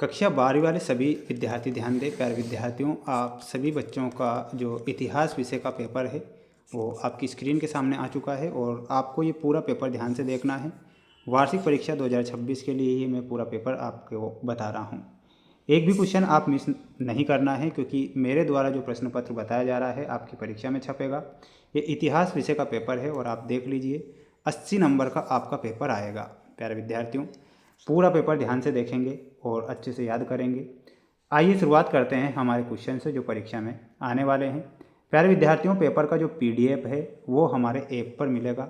कक्षा 12वीं वाले सभी विद्यार्थी ध्यान दें। प्यारे विद्यार्थियों, आप सभी बच्चों का जो इतिहास विषय का पेपर है वो आपकी स्क्रीन के सामने आ चुका है और आपको ये पूरा पेपर ध्यान से देखना है। वार्षिक परीक्षा 2026 के लिए ही मैं पूरा पेपर आपको बता रहा हूँ। एक भी क्वेश्चन आप मिस नहीं करना है, क्योंकि मेरे द्वारा जो प्रश्न पत्र बताया जा रहा है आपकी परीक्षा में छपेगा। ये इतिहास विषय का पेपर है और आप देख लीजिए 80 नंबर का आपका पेपर आएगा। प्यारे विद्यार्थियों, पूरा पेपर ध्यान से देखेंगे और अच्छे से याद करेंगे। आइए शुरुआत करते हैं हमारे क्वेश्चन से जो परीक्षा में आने वाले हैं। प्यारे विद्यार्थियों, पेपर का जो PDF है वो हमारे ऐप पर मिलेगा।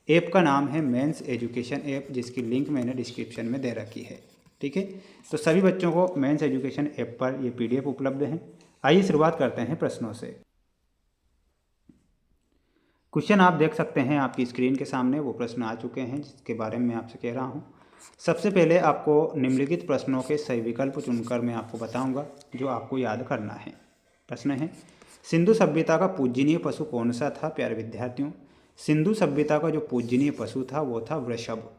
ऐप का नाम है मेंस एजुकेशन ऐप, जिसकी लिंक मैंने डिस्क्रिप्शन में दे रखी है। ठीक है, तो सभी बच्चों को मेंस एजुकेशन ऐप पर ये PDF उपलब्ध है। आइए शुरुआत करते हैं प्रश्नों से। क्वेश्चन आप देख सकते हैं आपकी स्क्रीन के सामने, वो प्रश्न आ चुके हैं जिसके बारे में मैं आपसे कह रहा हूँ। सबसे पहले आपको निम्नलिखित प्रश्नों के सही विकल्प चुनकर मैं आपको बताऊंगा जो आपको याद करना है। प्रश्न है, सिंधु सभ्यता का पूजनीय पशु कौन सा था? प्यारे विद्यार्थियों, सिंधु सभ्यता का जो पूजनीय पशु था वो था वृषभ।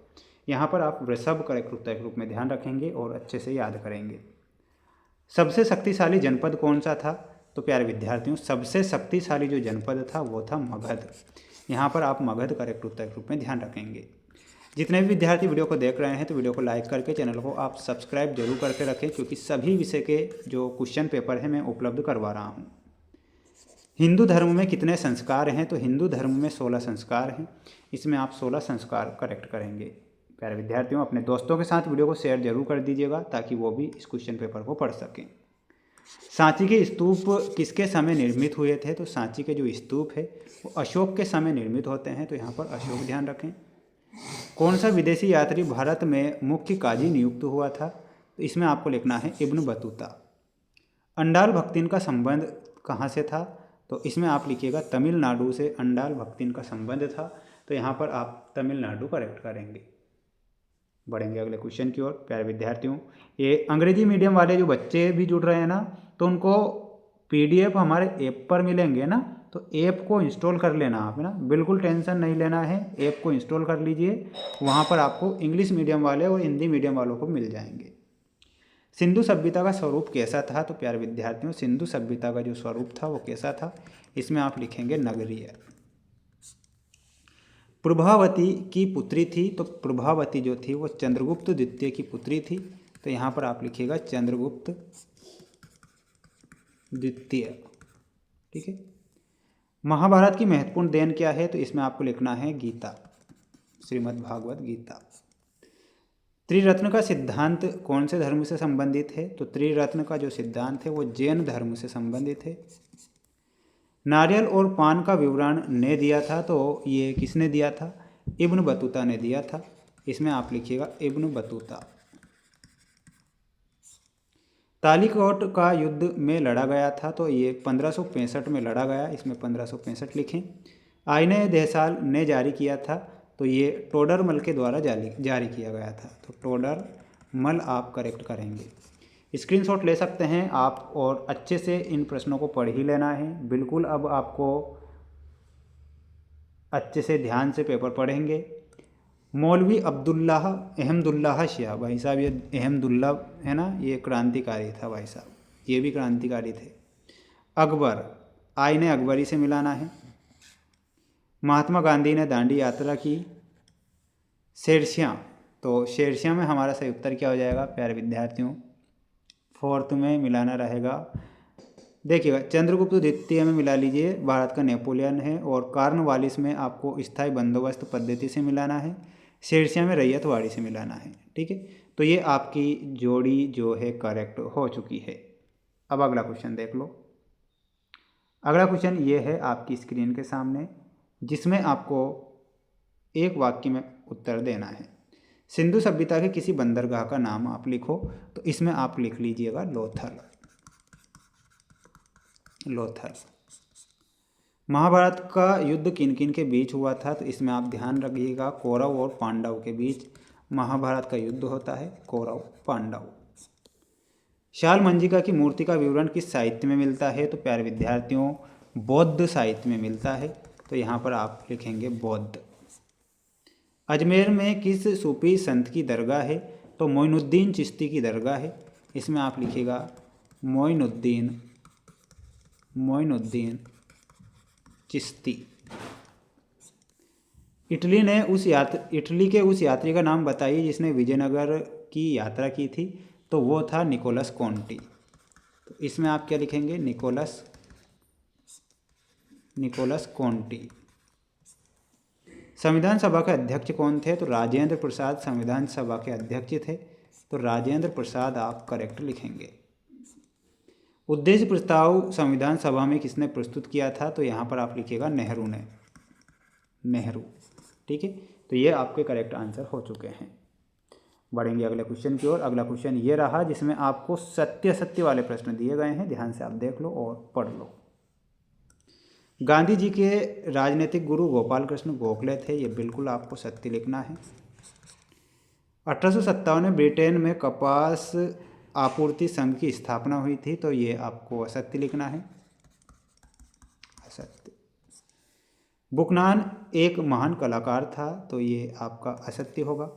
यहाँ पर आप वृषभ करेक्ट उत्तर के रूप में ध्यान रखेंगे और अच्छे से याद करेंगे। सबसे शक्तिशाली जनपद कौन सा था? तो प्यारे विद्यार्थियों, सबसे शक्तिशाली जो जनपद था वो था मगध। यहाँ पर आप मगध करेक्ट उत्तर के रूप में ध्यान रखेंगे। जितने भी विद्यार्थी वीडियो को देख रहे हैं तो वीडियो को लाइक करके चैनल को आप सब्सक्राइब जरूर करके रखें, क्योंकि सभी विषय के जो क्वेश्चन पेपर है मैं उपलब्ध करवा रहा हूँ। हिंदू धर्म में कितने संस्कार हैं? तो हिंदू धर्म में 16 संस्कार हैं। इसमें आप 16 संस्कार करेक्ट करेंगे। प्यारे विद्यार्थियों, अपने दोस्तों के साथ वीडियो को शेयर जरूर कर दीजिएगा ताकि वो भी इस क्वेश्चन पेपर को पढ़ सकें। सांची के स्तूप किसके समय निर्मित हुए थे? तो सांची के जो स्तूप है वो अशोक के समय निर्मित होते हैं, तो यहाँ पर अशोक ध्यान रखें। कौन सा विदेशी यात्री भारत में मुख्य काजी नियुक्त हुआ था? तो इसमें आपको लिखना है इब्न बतूता। अंडाल भक्तिन का संबंध कहाँ से था? तो इसमें आप लिखिएगा तमिलनाडु से अंडाल भक्तिन का संबंध था, तो यहाँ पर आप तमिलनाडु करेक्ट करेंगे। बढ़ेंगे अगले क्वेश्चन की ओर। प्यारे विद्यार्थियों, ये अंग्रेजी मीडियम वाले जो बच्चे भी जुड़ रहे हैं ना, तो उनको PDF हमारे ऐप पर मिलेंगे ना, तो ऐप को इंस्टॉल कर लेना आप, है ना। बिल्कुल टेंशन नहीं लेना है, ऐप को इंस्टॉल कर लीजिए। वहाँ पर आपको इंग्लिश मीडियम वाले और हिंदी मीडियम वालों को मिल जाएंगे। सिंधु सभ्यता का स्वरूप कैसा था? तो प्यारे विद्यार्थियों, सिंधु सभ्यता का जो स्वरूप था वो कैसा था? इसमें आप लिखेंगे नगरीय। प्रभावती की पुत्री थी, तो प्रभावती जो थी वो चंद्रगुप्त द्वितीय की पुत्री थी, तो यहाँ पर आप लिखिएगा चंद्रगुप्त द्वितीय। ठीक है। महाभारत की महत्वपूर्ण देन क्या है? तो इसमें आपको लिखना है गीता, श्रीमद् भागवत गीता। त्रिरत्न का सिद्धांत कौन से धर्म से संबंधित है? तो त्रिरत्न का जो सिद्धांत है वो जैन धर्म से संबंधित है। नारियल और पान का विवरण ने दिया था, तो ये किसने दिया था? इब्न बतूता ने दिया था। इसमें आप लिखिएगा इब्न बतूता। तालिकोट का युद्ध में लड़ा गया था, तो ये 1565 में लड़ा गया, इसमें 1565 लिखें। आईने देसाल ने जारी किया था, तो ये टोडरमल के द्वारा जारी किया गया था, तो टोडरमल आप करेक्ट करेंगे। स्क्रीनशॉट ले सकते हैं आप और अच्छे से इन प्रश्नों को पढ़ ही लेना है। बिल्कुल अब आपको अच्छे से ध्यान से पेपर पढ़ेंगे। मौलवी अब्दुल्लाह अहमदुल्लाह शिया, भाई साहब ये अहमदुल्ला है ना, ये क्रांतिकारी था भाई साहब, ये भी क्रांतिकारी थे। अकबर, आईने अकबरी से मिलाना है। महात्मा गांधी ने दांडी यात्रा की। शेरशाह, तो शेरशाह में हमारा सही उत्तर क्या हो जाएगा? प्यारे विद्यार्थियों, 4th में मिलाना रहेगा। देखिएगा, चंद्रगुप्त द्वितीय में मिला लीजिए, भारत का नेपोलियन है। और कार्नवालिस में आपको स्थायी बंदोबस्त पद्धति से मिलाना है। शेरशाह में रैयतवाड़ी से मिलाना है। ठीक है, तो ये आपकी जोड़ी जो है करेक्ट हो चुकी है। अब अगला क्वेश्चन देख लो। अगला क्वेश्चन ये है आपकी स्क्रीन के सामने, जिसमें आपको एक वाक्य में उत्तर देना है। सिंधु सभ्यता के किसी बंदरगाह का नाम आप लिखो, तो इसमें आप लिख लीजिएगा लोथल। लोथल। महाभारत का युद्ध किन किन के बीच हुआ था? तो इसमें आप ध्यान रखिएगा कौरव और पांडव के बीच महाभारत का युद्ध होता है, कौरव पांडव। शाल मंजिका की मूर्ति का विवरण किस साहित्य में मिलता है? तो प्यारे विद्यार्थियों, बौद्ध साहित्य में मिलता है, तो यहाँ पर आप लिखेंगे बौद्ध। अजमेर में किस सूफी संत की दरगाह है? तो मोइनुद्दीन चिश्ती की दरगाह है। इसमें आप लिखिएगा मोइनुद्दीन चिश्ती। इटली के उस यात्री का नाम बताइए जिसने विजयनगर की यात्रा की थी, तो वो था निकोलस कॉन्टी। तो इसमें आप क्या लिखेंगे, निकोलस कॉन्टी। संविधान सभा के अध्यक्ष कौन थे, तो राजेंद्र प्रसाद संविधान सभा के अध्यक्ष थे, तो राजेंद्र प्रसाद आप करेक्ट लिखेंगे। उद्देश्य प्रस्ताव संविधान सभा में किसने प्रस्तुत किया था, तो यहाँ पर आप लिखिएगा नेहरू ने, नेहरू। ठीक है, तो ये आपके करेक्ट आंसर हो चुके हैं। बढ़ेंगे अगले क्वेश्चन की ओर। अगला क्वेश्चन ये रहा जिसमें आपको सत्य असत्य वाले प्रश्न दिए गए हैं, ध्यान से आप देख लो और पढ़ लो। गांधी जी के राजनीतिक गुरु गोपाल कृष्ण गोखले थे, ये बिल्कुल आपको सत्य लिखना है। 1857 में ब्रिटेन में कपास आपूर्ति संघ की स्थापना हुई थी, तो ये आपको असत्य लिखना है, असत्य। बुकनान एक महान कलाकार था, तो ये आपका असत्य होगा।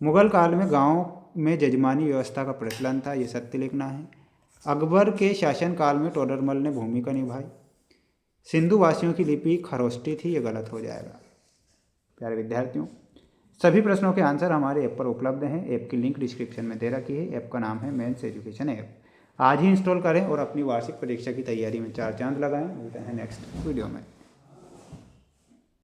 मुगल काल में गांव में जजमानी व्यवस्था का प्रचलन था, ये सत्य लिखना है। अकबर के शासनकाल में टोडरमल ने भूमिका निभाई। सिंधु वासियों की लिपि खरोष्टी थी, ये गलत हो जाएगा। प्यारे विद्यार्थियों, सभी प्रश्नों के आंसर हमारे ऐप पर उपलब्ध हैं। ऐप की लिंक डिस्क्रिप्शन में दे रखी है। ऐप का नाम है मेंस एजुकेशन ऐप। आज ही इंस्टॉल करें और अपनी वार्षिक परीक्षा की तैयारी में 4 चांद लगाएं। मिलते हैं नेक्स्ट वीडियो में।